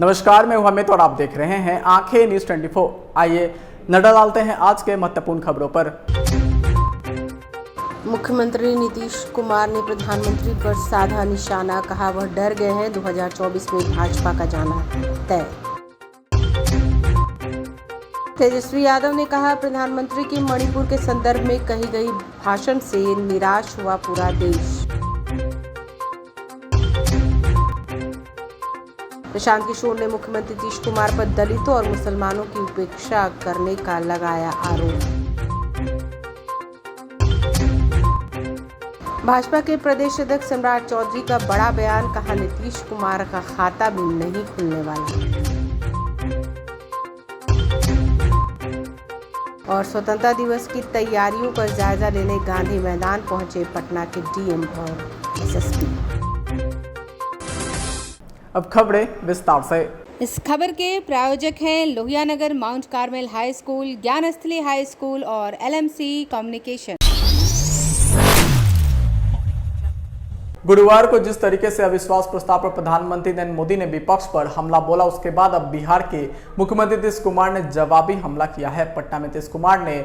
नमस्कार, मैं हूं अमित और आप देख रहे हैं आंखें न्यूज 24। आइए नजर डालते हैं आज के महत्वपूर्ण खबरों पर। मुख्यमंत्री नीतीश कुमार ने प्रधानमंत्री पर साधा निशाना, कहा वह डर गए हैं, 2024 में भाजपा का जाना तय। तेजस्वी यादव ने कहा, प्रधानमंत्री की मणिपुर के संदर्भ में कही गई भाषण से निराश हुआ पूरा देश। प्रशांत किशोर ने मुख्यमंत्री नीतीश कुमार पर दलितों और मुसलमानों की उपेक्षा करने का लगाया आरोप। भाजपा के प्रदेश अध्यक्ष सम्राट चौधरी का बड़ा बयान, कहा नीतीश कुमार का खाता भी नहीं खुलने वाला। और स्वतंत्रता दिवस की तैयारियों पर जायजा लेने गांधी मैदान पहुंचे पटना के डीएम और एसएसपी। अब खबरें विस्तार से। इस खबर के प्रायोजक हैं Lohia Nagar Mount Carmel high school, Gyansthali high school और एलएमसी कम्युनिकेशन। गुरुवार को जिस तरीके से अविश्वास प्रस्ताव पर प्रधानमंत्री नरेंद्र मोदी ने विपक्ष पर हमला बोला, उसके बाद अब बिहार के मुख्यमंत्री नीतीश कुमार ने जवाबी हमला किया है। पटना में नीतीश कुमार ने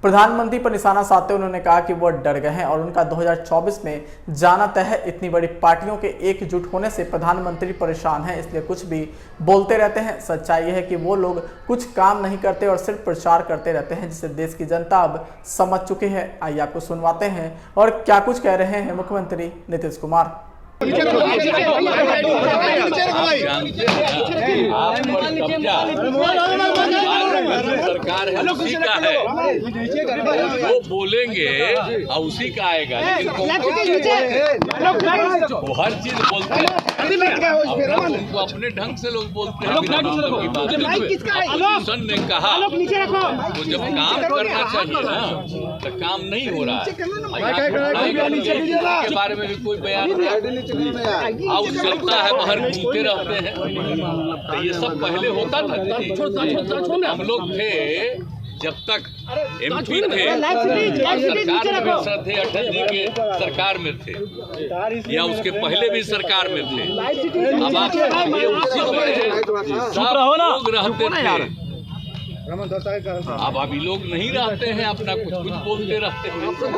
प्रधानमंत्री पर निशाना साधते हुए उन्होंने कहा कि वो डर गए हैं और उनका 2024 में जाना तय है। इतनी बड़ी पार्टियों के एकजुट होने से प्रधानमंत्री परेशान हैं, इसलिए कुछ भी बोलते रहते हैं। सच्चाई यह है कि वो लोग कुछ काम नहीं करते और सिर्फ प्रचार करते रहते हैं, जिसे देश की जनता अब समझ चुकी है। आइए आपको सुनवाते हैं और क्या कुछ कह रहे हैं मुख्यमंत्री नीतीश कुमार। सरकार है, उसी का है, वो बोलेंगे और उसी का आएगा। वो हर चीज बोलते हैं, उनको अपने ढंग से लोग बोलते हैं। ऑपोजिशन ने कहा वो जब काम करना चाहिए ना, तो काम नहीं हो रहा है। के बारे में भी कोई बयान नहीं, चलता है, बाहर घूमते रहते हैं। तो ये सब पहले होता था। हम लोग थे जब तक एमपी थे, सरकार में थे, अटल जी के सरकार में थे या उसके पहले भी सरकार में थे। अब आप उसी में सब लोग रहते थे। अब अभी लोग नहीं रहते हैं, अपना कुछ बोलते रहते हैं।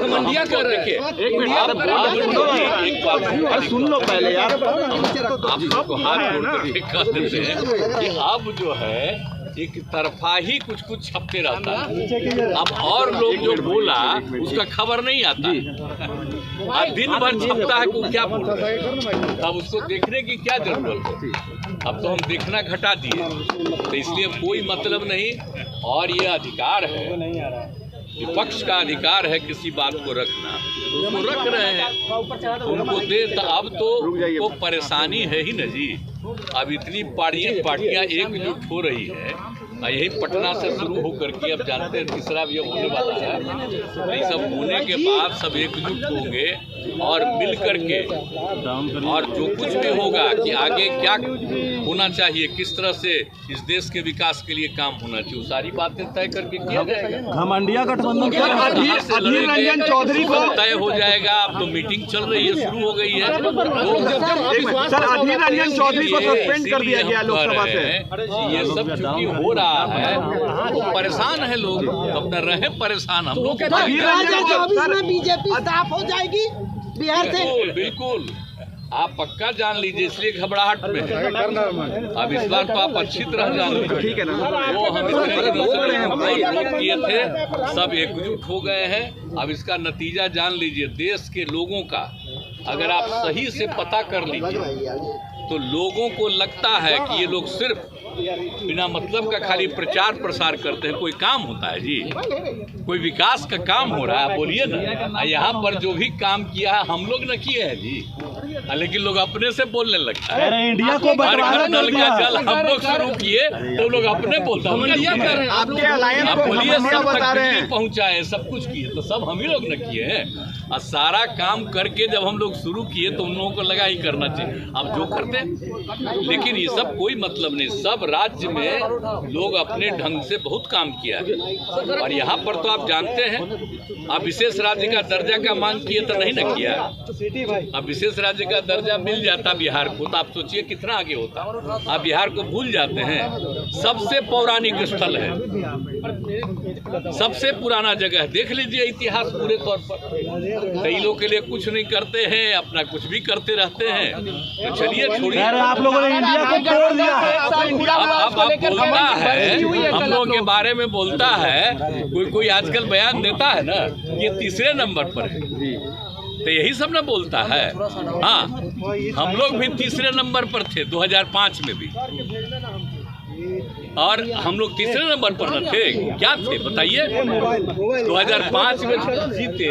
मंडिया कर रखे सुन लो पहले यार, आप सबको हाथ जोड़ करके कह देते हैं कि अब जो है एक तरफा ही कुछ छपते रहता है। अब और लोग जो बोला उसका खबर नहीं आता, अब दिन भर छपता है कि क्या बोल रहा है। अब उसको देखने की क्या जरूरत है? अब तो हम देखना घटा दिए, तो इसलिए कोई मतलब नहीं। और ये अधिकार है, विपक्ष का अधिकार है किसी बात को रखना, उसको रख रहे हैं, उनको दे। तो अब तो वो परेशानी है ही न जी। अब इतनी पार्टियां एकजुट हो रही है, यही पटना से शुरू होकर के अब जानते हैं तीसरा भी अब होने वाला है। ये सब होने के बाद सब एकजुट होंगे और मिल करके, और जो कुछ भी होगा कि आगे क्या होना चाहिए, किस तरह से इस देश के विकास के लिए काम होना चाहिए, सारी बातें तय करके किया जाएगा। घमंडिया गठबंधन अधीर रंजन चौधरी को तय हो जाएगा। अब तो मीटिंग चल रही है, शुरू हो गई है। सर, अधीर रंजन चौधरी को सस्पेंड कर दिया गया लोकसभा से। ये सब चूंकि हो रहा है तो परेशान है लोग, अपना रहे परेशान। हम लोग बीजेपी साफ हो जाएगी बिहार से, बिल्कुल आप पक्का जान लीजिए, इसलिए घबराहट में है। अब इस बार तो आप अच्छी तरह जान लीजिए, ठीक है ना। वो हम इतने किए थे, सब एकजुट हो गए हैं। अब इसका नतीजा जान लीजिए, देश के लोगों का अगर आप सही से पता कर लीजिए तो लोगों को लगता है कि ये लोग सिर्फ बिना मतलब का खाली प्रचार प्रसार करते हैं। कोई काम होता है जी, कोई विकास का काम हो रहा है, बोलिए ना। यहाँ पर जो भी काम किया है हम लोग न किए हैं जी, लेकिन लोग अपने से बोलने लगता है। इंडिया को नल का जल हम लोग शुरू किए तो लोग अपने बोलते हैं, बोलिए सब तक पहुँचा है, सब कुछ किए तो सब हम ही लोग न किए हैं। और सारा काम करके जब हम लोग शुरू किए तो उन लोगों को लगा ही करना चाहिए, अब जो करते हैं। लेकिन ये सब कोई मतलब नहीं, सब राज्य में लोग अपने ढंग से बहुत काम किया है। और यहाँ पर तो आप आप जानते हैं, आप विशेष राज्य का दर्जा का मांग किए तो नहीं न किया। अब विशेष राज्य का दर्जा मिल जाता बिहार को तो आप सोचिए कितना आगे होता। आप बिहार को भूल जाते हैं। सबसे पौराणिक स्थल है, सबसे पुराना जगह है। देख लीजिए इतिहास पूरे तौर पर। कई लोग के लिए कुछ नहीं करते हैं, अपना कुछ भी करते रहते हैं। तो चलिए छोड़िए, आप लोगों ने इंडिया को तोड़ दिया है। अब बोलता है, हम लोगों के बारे में बोलता है, कोई आजकल बयान देता है ना, ये तीसरे नंबर पर है, तो यही सब ना बोलता है। हाँ, हम लोग भी तीसरे नंबर पर थे 2005 में भी, और हम लोग तीसरे नंबर पर न थे, क्या थे बताइए। 2005 में जीते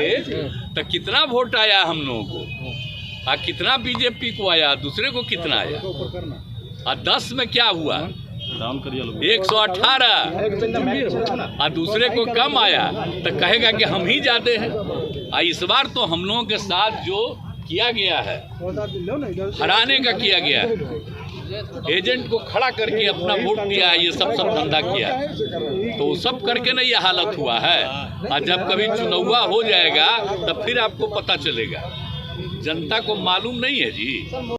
तो कितना वोट आया हम लोगों को, और कितना बीजेपी को आया, दूसरे को कितना आया, और 10 में क्या हुआ 118, और दूसरे को कम आया तो कहेगा कि हम ही जाते हैं। और इस बार तो हम लोगों के साथ जो किया गया है, हराने का किया गया है, एजेंट को खड़ा करके अपना वोट दिया है, ये सब धंधा किया है, तो सब करके ना ये हालत हुआ है। और जब कभी चुनाव हो जाएगा तब फिर आपको पता चलेगा, जनता को मालूम नहीं है जी।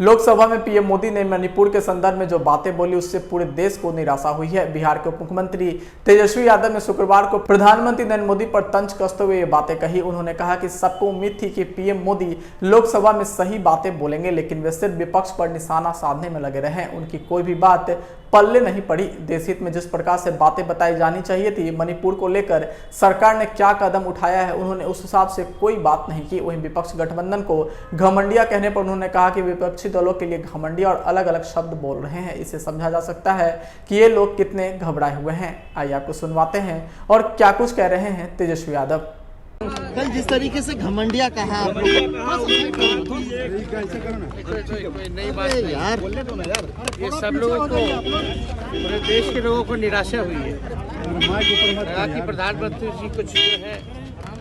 लोकसभा में पीएम मोदी ने मणिपुर के संदर्भ में जो बातें बोली उससे पूरे देश को निराशा हुई है। बिहार के उप मुख्यमंत्री तेजस्वी यादव ने शुक्रवार को प्रधानमंत्री नरेंद्र मोदी पर तंज कसते हुए ये बातें कही। उन्होंने कहा कि सबको उम्मीद थी कि पीएम मोदी लोकसभा में सही बातें बोलेंगे, लेकिन वे सिर्फ विपक्ष पर निशाना साधने में लगे रहे। उनकी कोई भी बात पल्ले नहीं पड़ी। देश हित में जिस प्रकार से बातें बताई जानी चाहिए थी, मणिपुर को लेकर सरकार ने क्या कदम उठाया है, उन्होंने उस हिसाब से कोई बात नहीं की। वहीं विपक्ष गठबंधन को घमंडिया कहने पर उन्होंने कहा कि विपक्षी दलों के लिए घमंडिया और अलग अलग शब्द बोल रहे हैं। इससे समझा जा सकता है कि ये लोग कितने घबराए हुए हैं। आइए आपको सुनवाते हैं और क्या कुछ कह रहे हैं तेजस्वी यादव। कल जिस तरीके से घमंडिया कहा आप लोग, नई बात नहीं यार, ये सब लोगों को, पूरे देश के लोगों को निराशा हुई है। कहा कि प्रधानमंत्री जी कुछ जो है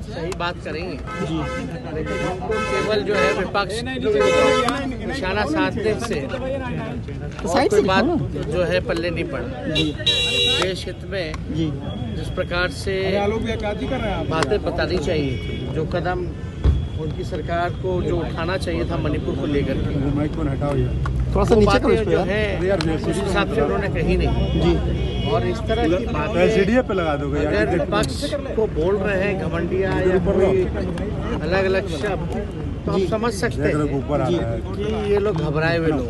सही बात करेंगे, केवल जो है विपक्ष निशाना साधने से कोई बात जो है पल्ले नहीं पड़। देश हित में जिस प्रकार से बातें बतानी चाहिए थी, जो कदम उनकी सरकार को जो उठाना चाहिए था मणिपुर को लेकर के, थोड़ा सा नीचे करो जो है उस हिसाब से उन्होंने कही नहीं जी। और इस तरह की बातें पे लगा दोगे अगर विपक्ष को बोल रहे हैं घमंडिया या कोई अलग अलग शब्द, तो आप समझ सकते हैं कि ये लोग घबराए हुए लोग,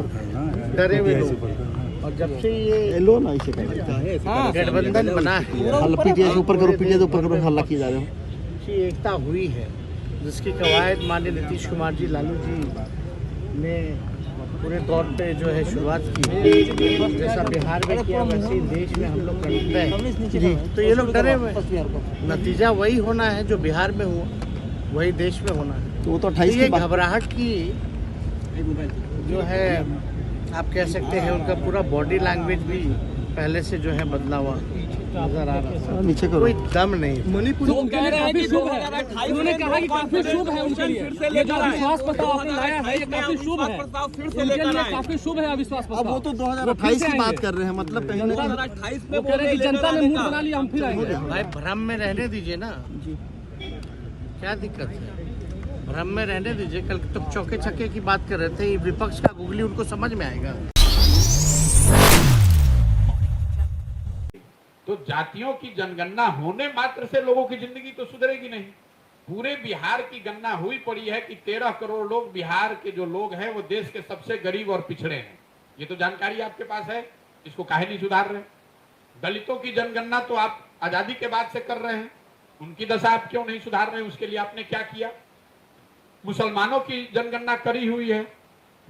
डरे हुए लोग। और जब से ये गठबंधन बना है, पीटीआई ऊपर करो, पीटीआई ऊपर करो, हल्ला की जा रहे हो की एकता हुई है, जिसकी कवायद माननीय नीतीश कुमार जी, लालू जी ने पूरे तौर पे जो है शुरुआत की। जैसा बिहार में किया वैसे ही देश में हम लोग करते हैं, तो ये लोग डरे हुए। नतीजा वही होना है जो बिहार में हुआ, वही देश में होना है। तो वो तो 28 ये घबराहट की जो है आप कह सकते हैं, उनका पूरा बॉडी लैंग्वेज भी पहले से जो है बदला हुआ नजर आ रहा है। नीचे करो, कोई दम नहीं। मणिपुर उन्होंने कहा कि काफी शुभ है उनके लिए, ये जो अविश्वास प्रस्ताव आपने लाया है ये काफी शुभ है उनके लिए, काफी शुभ है अविश्वास प्रस्ताव। अब वो तो 2028 की बात कर रहे हैं, मतलब कहीं ना कहीं 2028 में कह रहे हैं कि जनता ने मूड बना लिया, हम फिर आएंगे। भाई भ्रम में रहने दीजिए ना जी, क्या दिक्कत है, भ्रम में रहने दीजिए। कल तो चौके छक्के की बात कर रहे थे, विपक्ष का गुगली उनको समझ में आएगा। तो जातियों की जनगणना होने मात्र से लोगों की जिंदगी तो सुधरेगी नहीं। पूरे बिहार की गणना हुई पड़ी है कि 13 करोड़ लोग, बिहार के जो लोग हैं वो देश के सबसे गरीब और पिछड़े हैं। ये तो जानकारी आपके पास है, इसको काहे नहीं सुधार रहे। दलितों की जनगणना तो आप आजादी के बाद से कर रहे हैं, उनकी दशा आप क्यों नहीं सुधार रहे हैं? उसके लिए आपने क्या किया? मुसलमानों की जनगणना करी हुई है,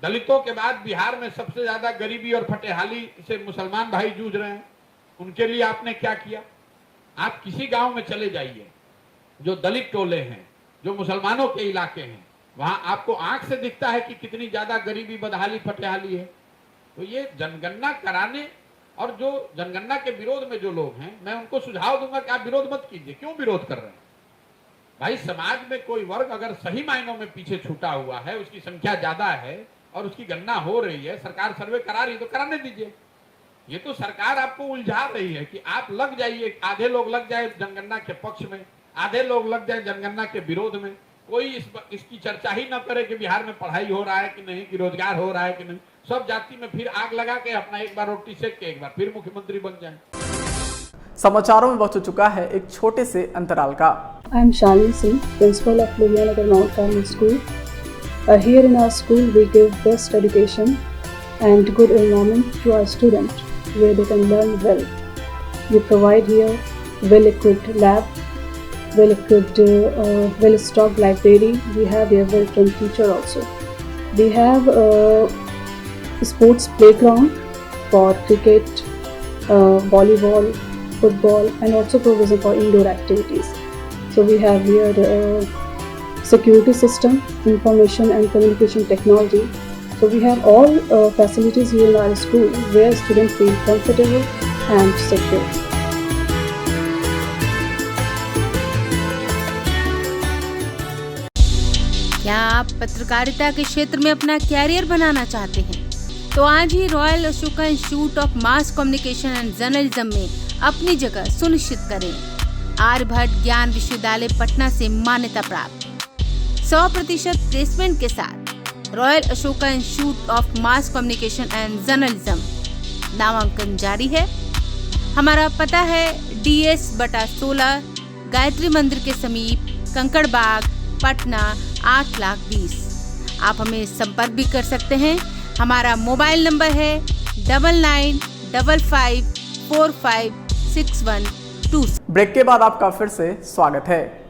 दलितों के बाद बिहार में सबसे ज्यादा गरीबी और फटेहाली से मुसलमान भाई जूझ रहे हैं, उनके लिए आपने क्या किया? आप किसी गांव में चले जाइए, जो दलित टोले हैं, जो मुसलमानों के इलाके हैं, वहां आपको आंख से दिखता है कि कितनी ज्यादा गरीबी, बदहाली, फटेहाली है। तो ये जनगणना कराने और जो जनगणना के विरोध में जो लोग हैं, मैं उनको सुझाव दूंगा कि आप विरोध मत कीजिए। क्यों विरोध कर रहे हैं भाई? समाज में कोई वर्ग अगर सही मायनों में पीछे छूटा हुआ है, उसकी संख्या ज्यादा है और उसकी गणना हो रही है, सरकार सर्वे करा रही है, तो कराने दीजिए। ये तो सरकार आपको उलझा रही है कि आप लग जाइए, आधे लोग लग जाए जनगणना के पक्ष में, आधे लोग लग जाए जनगणना के विरोध में। कोई इसकी चर्चा ही न करे कि बिहार में पढ़ाई हो रहा है कि नहीं, कि रोजगार हो रहा है कि नहीं। सब जाति में फिर आग लगा के अपना एक बार रोटी सेक के एक बार फिर मुख्यमंत्री बन जाए। समाचारों में वक्त हो चुका है एक छोटे से अंतराल का। I am Shalini Singh, principal of Lohiyanagar Mount Carmel School. Here in our school, we give best education and good environment to our students, where they can learn well. We provide here well-equipped lab, well-equipped, well-stocked library. We have here well-trained teacher also. We have a sports playground for cricket, volleyball, football, and also provision for indoor activities. So we have here security system, information and communication technology. So we have all facilities here in our school where students feel comfortable and secure. क्या आप पत्रकारिता के क्षेत्र में अपना career बनाना चाहते हैं? तो आज ही royal Ashoka institute of mass communication and journalism में अपनी जगह सुनिश्चित करें। आर्यभट्ट ज्ञान विश्वविद्यालय पटना से मान्यता प्राप्त 100% प्लेसमेंट के साथ royal Ashoka institute of mass communication and journalism नामांकन जारी है। हमारा पता है DS/16 गायत्री मंदिर के समीप, कंकड़ बाग, पटना 8,20,000। आप हमें संपर्क भी कर सकते हैं। हमारा मोबाइल नंबर है 9955456122। ब्रेक के बाद आपका फिर से स्वागत है।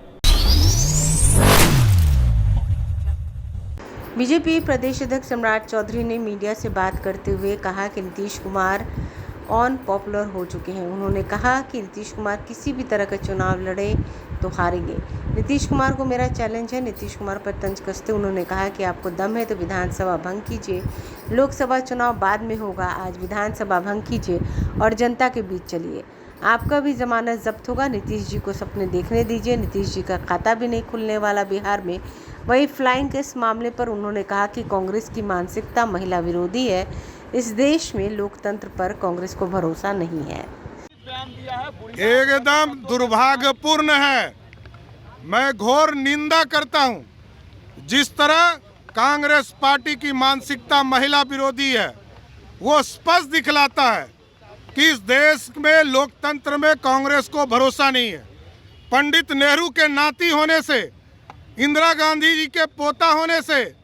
बीजेपी प्रदेश अध्यक्ष सम्राट चौधरी ने मीडिया से बात करते हुए कहा कि नीतीश कुमार ऑन पॉपुलर हो चुके हैं। उन्होंने कहा कि नीतीश कुमार किसी भी तरह का चुनाव लड़े तो हारेंगे। नीतीश कुमार को मेरा चैलेंज है। नीतीश कुमार पर तंज कसते उन्होंने कहा कि आपको दम है तो विधानसभा भंग कीजिए, लोकसभा चुनाव बाद में होगा, आज विधानसभा भंग कीजिए और जनता के बीच चलिए। आपका भी जमानत जब्त होगा। नीतीश जी को सपने देखने दीजिए। नीतीश जी का खाता भी नहीं खुलने वाला बिहार में। वही फ्लाइंग के इस मामले पर उन्होंने कहा कि कांग्रेस की मानसिकता महिला विरोधी है। इस देश में लोकतंत्र पर कांग्रेस को भरोसा नहीं है। एकदम दुर्भाग्यपूर्ण है। मैं घोर निंदा करता हूं। जिस तरह कांग्रेस पार्टी की मानसिकता महिला विरोधी है, वो स्पष्ट दिखलाता है कि इस देश में लोकतंत्र में कांग्रेस को भरोसा नहीं है। पंडित नेहरू के नाती होने से, इंदिरा गांधी जी के पोता होने से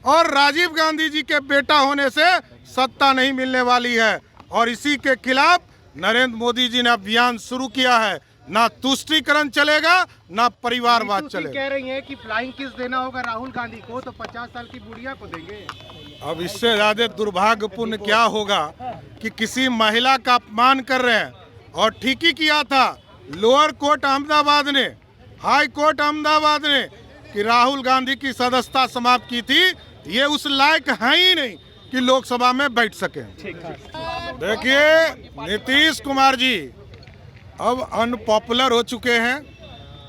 और राजीव गांधी जी के बेटा होने से सत्ता नहीं मिलने वाली है। और इसी के खिलाफ नरेंद्र मोदी जी ने अभियान शुरू किया है। ना तुष्टीकरण चलेगा, ना परिवारवाद चलेगा। कह रही हैं कि फ्लाइंग किस देना होगा राहुल गांधी को, तो 50 साल की बुढ़िया को देंगे। अब इससे ज्यादा दुर्भाग्यपूर्ण क्या होगा कि किसी महिला का अपमान कर रहे हैं। और ठीक ही किया था लोअर कोर्ट अहमदाबाद ने, हाई कोर्ट अहमदाबाद ने, कि राहुल गांधी की सदस्यता समाप्त की थी। ये उस लायक है ही नहीं कि लोकसभा में बैठ सके। देखिए, नीतीश कुमार जी अब अनपॉपुलर हो चुके हैं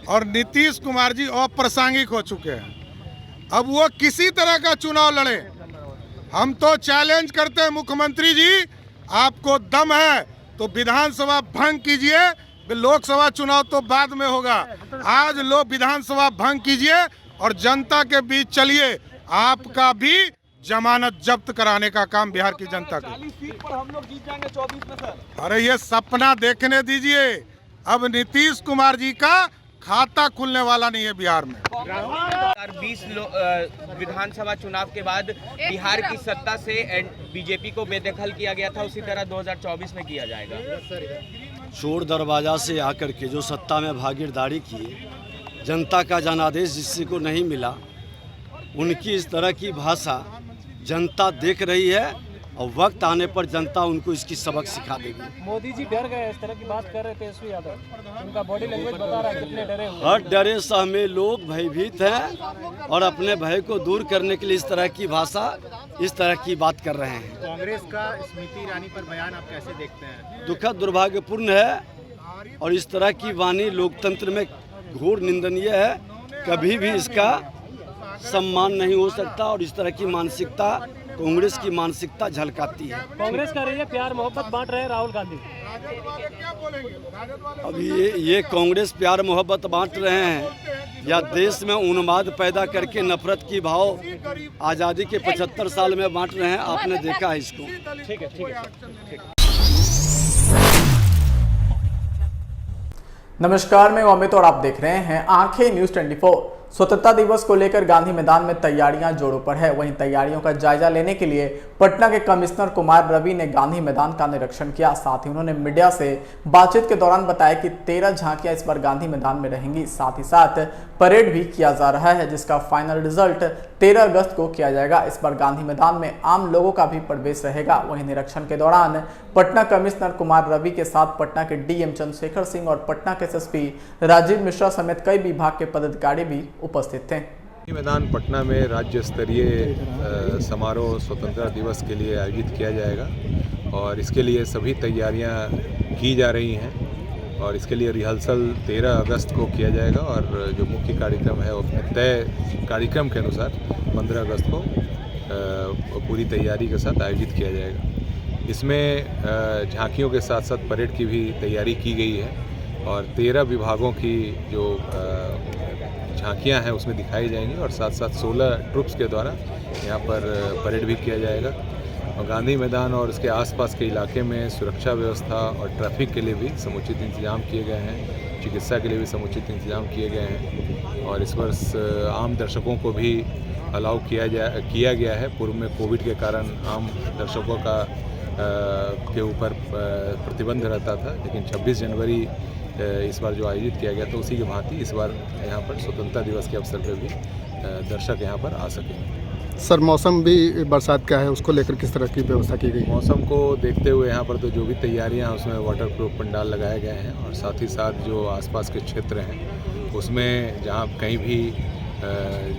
और नीतीश कुमार जी अप्रासंगिक हो चुके हैं। अब वो किसी तरह का चुनाव लड़े, हम तो चैलेंज करते हैं मुख्यमंत्री जी, आपको दम है तो विधानसभा भंग कीजिए, लोकसभा चुनाव तो बाद में होगा। आज लोग विधानसभा भंग कीजिए और जनता के बीच चलिए। आपका भी जमानत जब्त कराने का काम बिहार की जनता को। 40 सीट पर हम लोग जीत जाएंगे 24 में सर। अरे ये सपना देखने दीजिए। अब नीतीश कुमार जी का खाता खुलने वाला नहीं है बिहार में। 2020 विधानसभा चुनाव के बाद बिहार की सत्ता से बीजेपी को बेदखल किया गया था, उसी तरह 2024 में किया जाएगा। चोर दरवाजा से आकर के जो सत्ता में भागीदारी की, जनता का जनादेश जिसको को नहीं मिला, उनकी इस तरह की भाषा जनता देख रही है और वक्त आने पर जनता उनको इसकी सबक सिखा देगी। मोदी जी डर गए, इस तरह की बात कर रहे थे तेजस्वी यादव, उनका बॉडी लैंग्वेज बता रहा है कितने डरे हुए। हर डरे सहमे लोग भयभीत हैं और अपने भय को दूर करने के लिए इस तरह की भाषा, इस तरह की बात कर रहे हैं। कांग्रेस का स्मृति ईरानी पर बयान आप कैसे देखते हैं? दुखद दुर्भाग्यपूर्ण है और इस तरह की वाणी लोकतंत्र में घोर निंदनीय है। कभी भी इसका सम्मान नहीं हो सकता और इस तरह की मानसिकता कांग्रेस की मानसिकता झलकाती है। कांग्रेस कर रही है प्यार मोहब्बत बांट रहे हैं राहुल गांधी। अब ये कांग्रेस प्यार मोहब्बत बांट रहे हैं या देश में उन्माद पैदा करके नफरत की भाव आज़ादी के 75 साल में बांट रहे हैं, आपने देखा है इसको। ठीक है। नमस्कार, मैं अमित और आप देख रहे हैं आंखें न्यूज 24। स्वतंत्रता दिवस को लेकर गांधी मैदान में तैयारियां जोरों पर है। वहीं तैयारियों का जायजा लेने के लिए पटना के कमिश्नर कुमार रवि ने गांधी मैदान का निरीक्षण किया। साथ ही उन्होंने मीडिया से बातचीत के दौरान बताया कि 13 झांकियां इस बार गांधी मैदान में रहेंगी। साथ ही साथ परेड भी किया जा रहा है, जिसका फाइनल रिजल्ट 13 अगस्त को किया जाएगा। इस बार गांधी मैदान में आम लोगों का भी प्रवेश रहेगा। वहीं निरीक्षण के दौरान पटना कमिश्नर कुमार रवि के साथ पटना के डीएम चंद्रशेखर सिंह और पटना के एसएसपी राजीव मिश्रा समेत कई विभाग के पदाधिकारी भी उपस्थित थे। मैदान पटना में राज्य स्तरीय समारोह स्वतंत्रता दिवस के लिए आयोजित किया जाएगा और इसके लिए सभी तैयारियां की जा रही हैं और इसके लिए रिहर्सल 13 अगस्त को किया जाएगा और जो मुख्य कार्यक्रम है वो तय कार्यक्रम के अनुसार 15 अगस्त को पूरी तैयारी के साथ आयोजित किया जाएगा। इसमें झांकियों के साथ साथ परेड की भी तैयारी की गई है और 13 विभागों की जो झांकियां हैं उसमें दिखाई जाएंगी और साथ साथ 16 ट्रुप्स के द्वारा यहाँ पर परेड भी किया जाएगा। और गांधी मैदान और उसके आसपास के इलाके में सुरक्षा व्यवस्था और ट्रैफिक के लिए भी समुचित इंतजाम किए गए हैं, चिकित्सा के लिए भी समुचित इंतजाम किए गए हैं और इस वर्ष आम दर्शकों को भी अलाउ किया गया है। पूर्व में कोविड के कारण आम दर्शकों का के ऊपर प्रतिबंध रहता था, लेकिन 26 जनवरी इस बार जो आयोजित किया गया तो उसी की भांति इस बार यहाँ पर स्वतंत्रता दिवस के अवसर पर भी दर्शक यहाँ पर आ सकेंगे। सर, मौसम भी बरसात का है, उसको लेकर किस तरह की व्यवस्था की गई? मौसम को देखते हुए यहाँ पर तो जो भी तैयारियाँ हैं उसमें वाटरप्रूफ पंडाल लगाए गए हैं और साथ ही साथ जो आसपास के क्षेत्र हैं उसमें जहाँ कहीं भी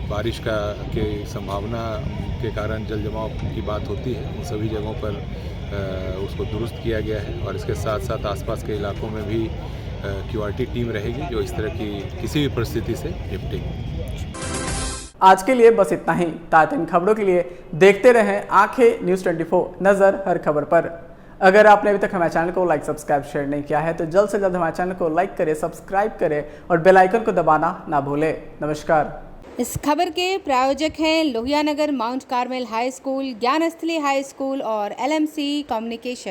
बारिश के संभावना के कारण जल जमाव की बात होती है उन सभी जगहों पर उसको दुरुस्त किया गया है और इसके साथ साथ आसपास के इलाकों में भी क्यूआरटी टीम रहेगी जो इस तरह की किसी भी परिस्थिति से निपटेगी। आज के लिए बस इतना ही। ताज़ा खबरों के लिए देखते रहें आंखें न्यूज 24, नजर हर खबर पर। अगर आपने अभी तक हमारे चैनल को लाइक, सब्सक्राइब, शेयर नहीं किया है तो जल्द से जल्द हमारे चैनल को लाइक करें, सब्सक्राइब करें और बेल आइकन को दबाना ना भूलें। नमस्कार। इस खबर के प्रायोजक हैं Lohia Nagar Mount Carmel high school, ज्ञान स्थली हाई स्कूल और LMC कम्युनिकेशन।